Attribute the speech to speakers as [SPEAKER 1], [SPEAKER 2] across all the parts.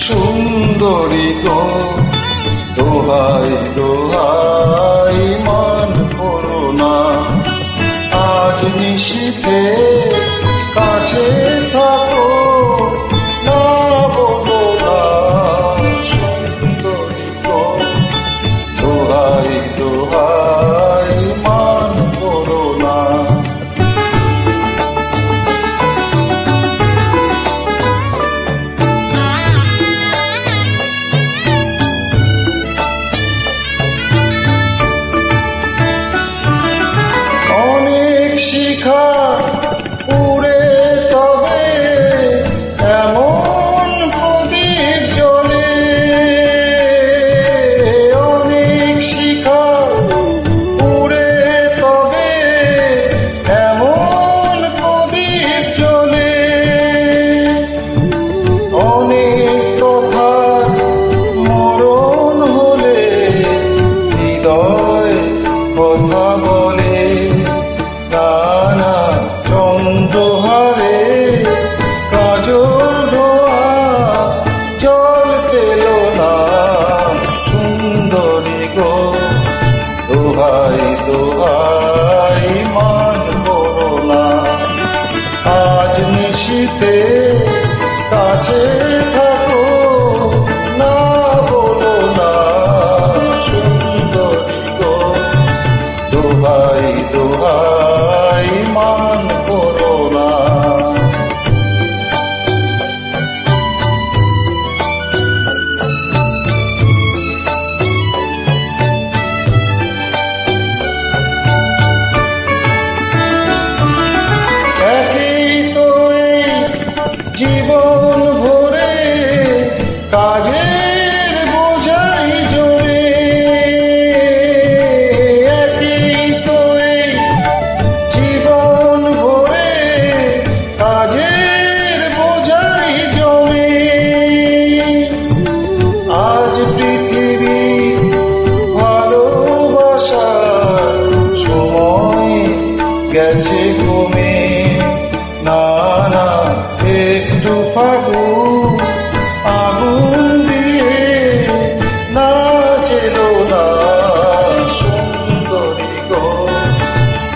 [SPEAKER 1] সুন্দরী গো দোহাই দোহাই মান করো না, আজ নিশীথে কাছে থাকো, না বলো না সুন্দরী গো দোহাই দোহাই মান করো না। শিখা উড়ে তবে এমন প্রদীপ জ্বলে, অনেক শিখা উড়ে তবে এমন প্রদীপ জ্বলে, অনেক কথা মরণ হলে হৃদয় কথা বলে, নানা চন্দ্রহারে কাজল ধোয়া জল পেল না, সুন্দরী গো দোহাই দোহাই মান করো না, আজ নিশীথে কাছে থাকো, না বলো না সুন্দরী গো দোহাই দোহাই মান করো না। একই তো এই জীবন ভরে কাজের বোঝাই জোরে, একই তো এই জীবন ভরে কাজের বোঝাই জমে, আজ পৃথিবী ভালোবাসার সময় গেছে কমে, নানা একটু ফাগুন আগুন দিয়ে না চেলো না, সুন্দরী গো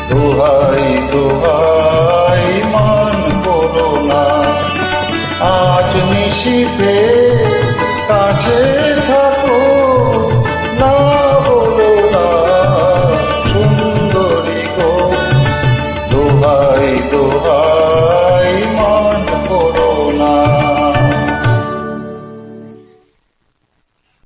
[SPEAKER 1] দোহাই দোহাই মান করো না, আজ নিশীথে কাছে